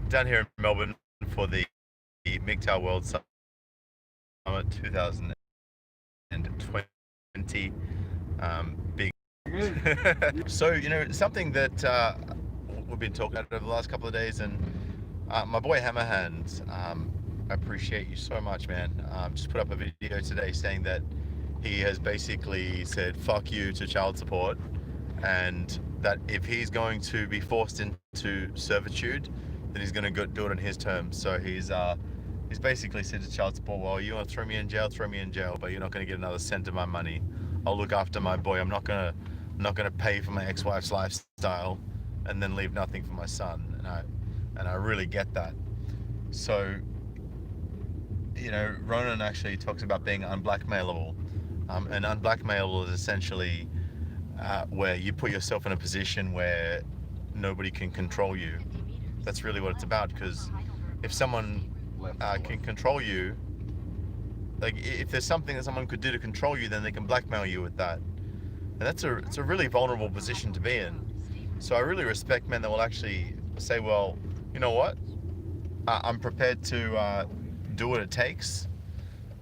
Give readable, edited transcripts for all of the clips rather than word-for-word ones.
down here in Melbourne for the MGTOW World Summit 2020. Big. So, something that we've been talking about over the last couple of days, and my boy Hammerhand, I appreciate you so much, man. Just put up a video today saying that he has basically said fuck you to child support, and that if he's going to be forced into servitude, then he's going to do it on his terms. So he's basically said to child support, well, you want to throw me in jail, but you're not going to get another cent of my money. I'll look after my boy. I'm not going to pay for my ex-wife's lifestyle and then leave nothing for my son. And I really get that. So, Ronan actually talks about being unblackmailable. And unblackmailable is essentially where you put yourself in a position where nobody can control you. That's really what it's about, because if someone can control you, like if there's something that someone could do to control you, then they can blackmail you with that. And it's a really vulnerable position to be in. So I really respect men that will actually say, well, you know what? I'm prepared to do what it takes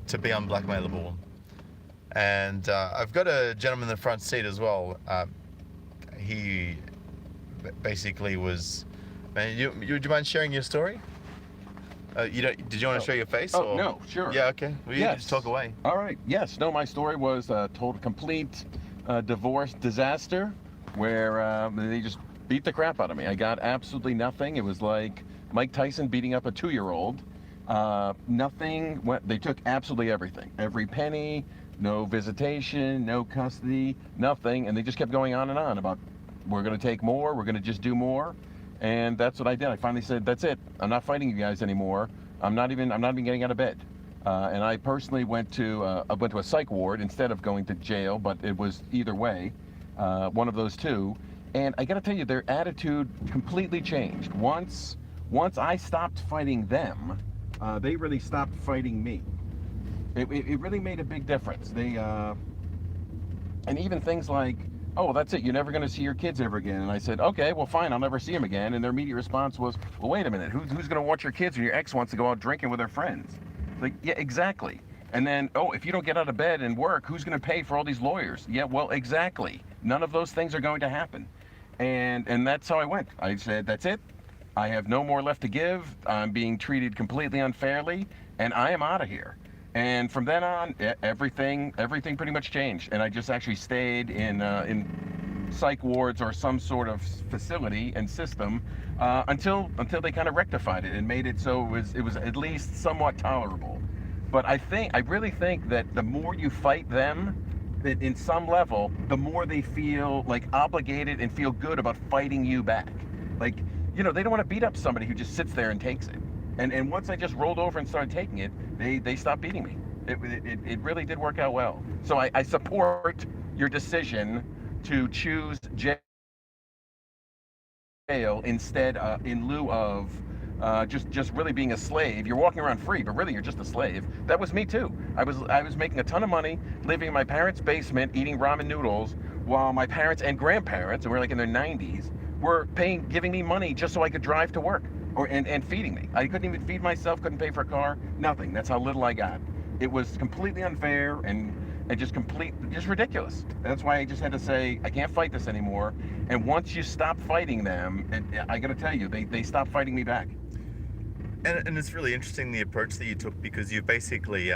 to be unblackmailable. And I've got a gentleman in the front seat as well. He basically was. Man, would you mind sharing your story? Did you want to show your face? Oh, no, sure. Yeah, okay. Well, you can just talk away. All right. Yes. No, my story was a total complete divorce disaster where they just beat the crap out of me. I got absolutely nothing. It was like Mike Tyson beating up a 2-year-old. Nothing. They took absolutely everything. Every penny. No visitation, no custody, nothing, and they just kept going on and on about, we're going to take more, we're going to just do more, and that's what I did. I finally said, that's it. I'm not fighting you guys anymore. I'm not even getting out of bed. And I personally went to a psych ward instead of going to jail, but it was either way, one of those two. And I got to tell you, their attitude completely changed. Once I stopped fighting them, they really stopped fighting me. It really made a big difference. And even things like, oh, well, that's it, you're never going to see your kids ever again. And I said, okay, well, fine, I'll never see them again. And their immediate response was, well, wait a minute, who's going to watch your kids when your ex wants to go out drinking with her friends? Like, yeah, exactly. And then, oh, if you don't get out of bed and work, who's going to pay for all these lawyers? Yeah, well, exactly. None of those things are going to happen. And that's how I went. I said, that's it. I have no more left to give. I'm being treated completely unfairly, and I am out of here. And from then on, everything pretty much changed. And I just actually stayed in psych wards or some sort of facility and system until they kind of rectified it and made it so it was at least somewhat tolerable. But I really think that the more you fight them, that in some level, the more they feel like obligated and feel good about fighting you back. Like, they don't want to beat up somebody who just sits there and takes it. And once I just rolled over and started taking it, they stopped beating me. It really did work out well. So I support your decision to choose jail instead, in lieu of just really being a slave. You're walking around free, but really you're just a slave. That was me too. I was making a ton of money, living in my parents' basement, eating ramen noodles, while my parents and grandparents, and we're like in their 90s, were giving me money just so I could drive to work. And feeding me. I couldn't even feed myself, couldn't pay for a car, nothing. That's how little I got. It was completely unfair and just ridiculous. That's why I just had to say, I can't fight this anymore. And once you stop fighting them, I gotta tell you, they stopped fighting me back. And it's really interesting the approach that you took, because you basically,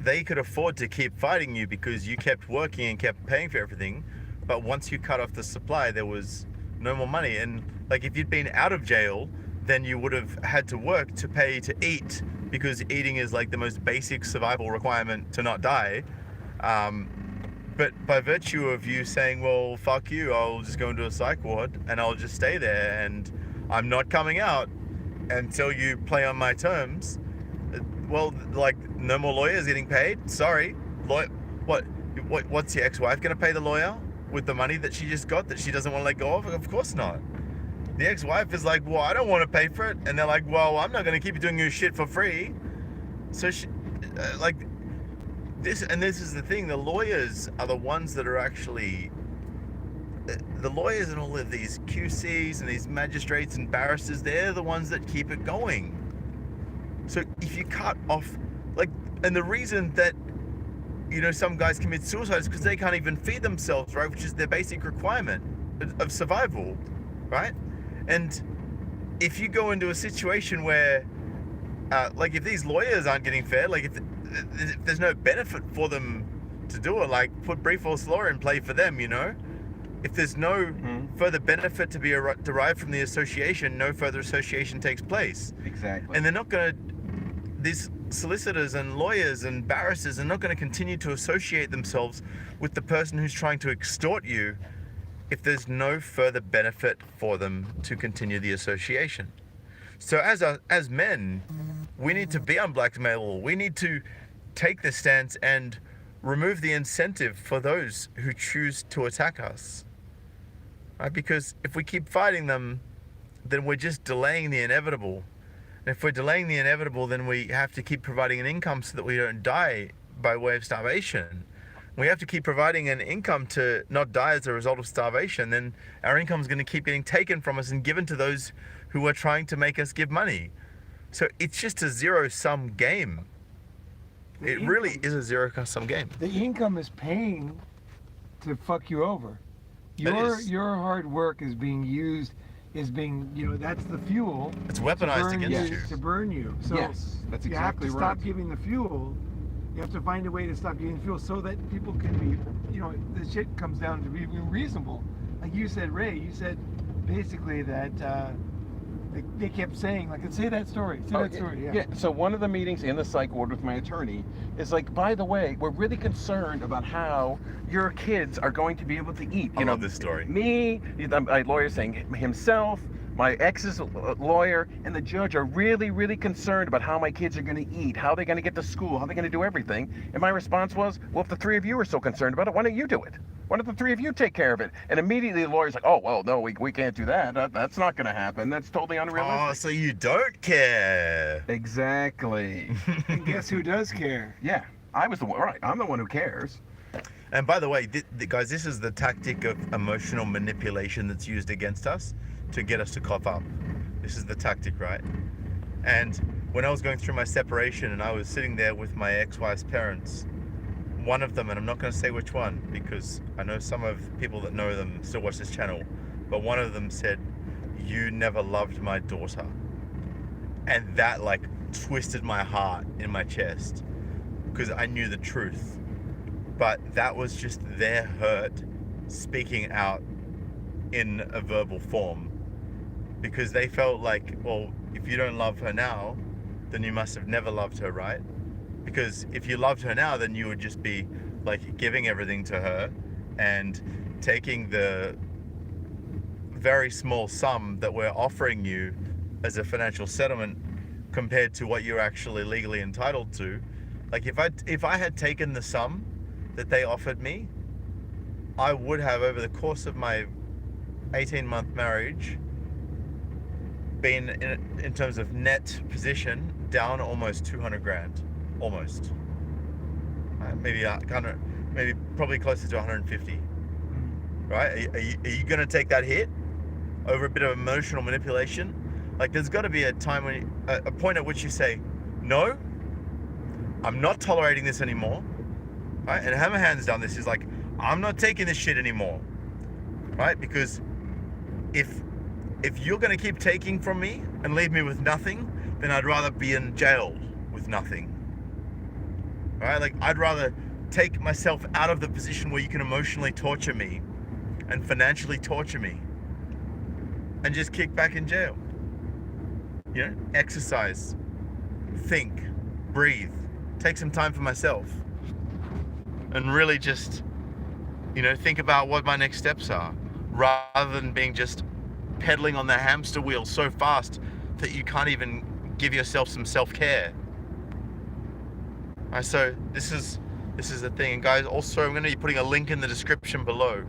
they could afford to keep fighting you because you kept working and kept paying for everything. But once you cut off the supply, there was no more money. And like, if you'd been out of jail, then you would have had to work to pay to eat, because eating is like the most basic survival requirement to not die. But by virtue of you saying, well, fuck you, I'll just go into a psych ward and I'll just stay there and I'm not coming out until you play on my terms. Well, like, no more lawyers getting paid? Sorry. What's your ex-wife gonna pay the lawyer with the money that she just got that she doesn't want to let go of? Of course not. The ex-wife is like, well, I don't want to pay for it. And they're like, well, I'm not going to keep doing your shit for free. So this is the thing. The lawyers are the ones that are actually the lawyers and all of these QCs and these magistrates and barristers, they're the ones that keep it going. So if you cut off, like, and the reason that, you know, some guys commit suicide is because they can't even feed themselves, right? Which is their basic requirement of survival, right? And if you go into a situation where, like, if these lawyers aren't getting fed, like, if there's no benefit for them to do it, like, put brief false law in play for them, you know? If there's no further benefit to be derived from the association, no further association takes place. Exactly. And they're not going to, these solicitors and lawyers and barristers are not going to continue to associate themselves with the person who's trying to extort you if there's no further benefit for them to continue the association. So as men, we need to be unblackmailable. We need to take the stance and remove the incentive for those who choose to attack us. Right? Because if we keep fighting them, then we're just delaying the inevitable. And if we're delaying the inevitable, then we have to keep providing an income so that we don't die by way of starvation. We have to keep providing an income to not die as a result of starvation. Then our income is going to keep getting taken from us and given to those who are trying to make us give money. So it's just a zero-sum game. It really is a zero-sum game. The income is paying to fuck you over. Your hard work is being used, you know, that's the fuel. It's weaponized against you. To burn you. So yes, that's you have exactly to right. stop giving the fuel. You have to find a way to stop giving the fuel so that people can be, you know, the shit comes down to be reasonable. Like you said, Ray, you said basically that they kept saying, like, say that story. Yeah. So one of the meetings in the psych ward with my attorney is like, by the way, we're really concerned about how your kids are going to be able to eat. I love this story. Me, my lawyer saying himself, my ex's lawyer, and the judge are really, really concerned about how my kids are going to eat, how they're going to get to school, how they're going to do everything. And my response was, well, if the three of you are so concerned about it, why don't you do it? Why don't the three of you take care of it? And immediately the lawyer's like, oh, well, no, we can't do that. That's not going to happen. That's totally unrealistic. Oh, so you don't care. Exactly. And guess who does care? Yeah, I was the one, right. I'm the one who cares. And by the way, guys, this is the tactic of emotional manipulation that's used against us to get us to cough up. This is the tactic, right? And when I was going through my separation and I was sitting there with my ex-wife's parents, one of them, and I'm not going to say which one because I know some of the people that know them still watch this channel, but one of them said, "You never loved my daughter." And that, like, twisted my heart in my chest because I knew the truth. But that was just their hurt speaking out in a verbal form, because they felt like, well, if you don't love her now, then you must have never loved her, right? Because if you loved her now, then you would just be like giving everything to her and taking the very small sum that we're offering you as a financial settlement compared to what you're actually legally entitled to. Like, if I had taken the sum that they offered me, I would have, over the course of my 18-month marriage, been in terms of net position down almost 200 grand, almost. Maybe probably closer to 150. Right? Are you going to take that hit over a bit of emotional manipulation? Like, there's got to be a time when a point at which you say, no, I'm not tolerating this anymore. Right? And Hammerhand's done this. He's like, I'm not taking this shit anymore. Right? Because if you're going to keep taking from me and leave me with nothing, then I'd rather be in jail with nothing. Right? Like, I'd rather take myself out of the position where you can emotionally torture me and financially torture me and just kick back in jail. You know, exercise, think, breathe, take some time for myself, and really just, you know, think about what my next steps are, rather than being just pedaling on the hamster wheel so fast that you can't even give yourself some self-care. Right, so this is the thing. And guys, also I'm going to be putting a link in the description below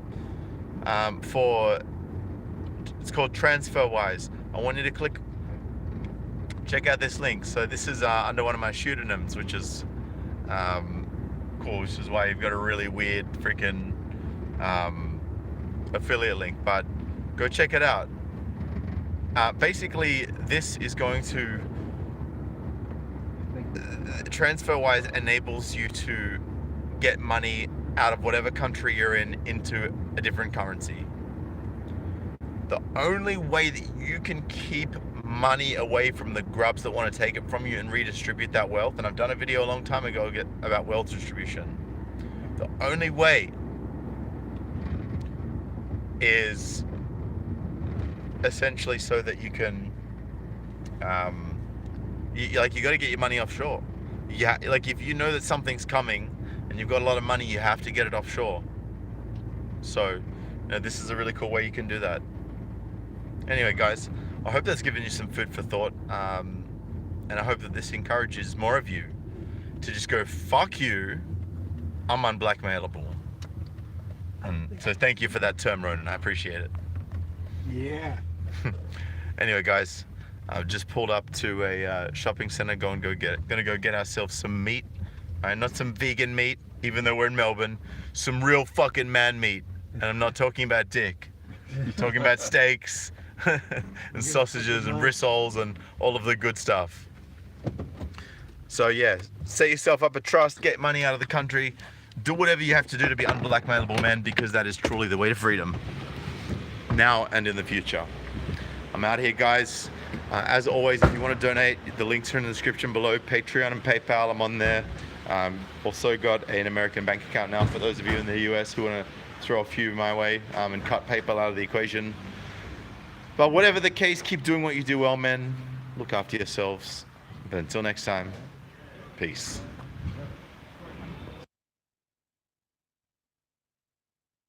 for, it's called Transferwise. I want you to check out this link. So this is under one of my pseudonyms, which is cool, which is why you've got a really weird freaking affiliate link, but go check it out. Basically, this is going to Transferwise enables you to get money out of whatever country you're in into a different currency. The only way that you can keep money away from the grubs that want to take it from you and redistribute that wealth, and I've done a video a long time ago about wealth distribution. The only way is essentially so that you can, you got to get your money offshore. Yeah, like if you know that something's coming and you've got a lot of money, you have to get it offshore. So, this is a really cool way you can do that. Anyway, guys, I hope that's given you some food for thought, and I hope that this encourages more of you to just go, fuck you, I'm unblackmailable. And so thank you for that term, Ronan. I appreciate it. Yeah. Anyway, guys, I've just pulled up to a shopping center. Gonna go get ourselves some meat. All right, not some vegan meat, even though we're in Melbourne. Some real fucking man meat, and I'm not talking about dick. I'm talking about steaks and sausages and rissoles and all of the good stuff. So yeah, set yourself up a trust, get money out of the country, do whatever you have to do to be unblackmailable, man, because that is truly the way to freedom, now and in the future. I'm out here, guys. As always, if you want to donate, the links are in the description below. Patreon and PayPal, I'm on there. Also got an American bank account now for those of you in the US who want to throw a few my way and cut PayPal out of the equation. But whatever the case, keep doing what you do well, men. Look after yourselves. But until next time, peace.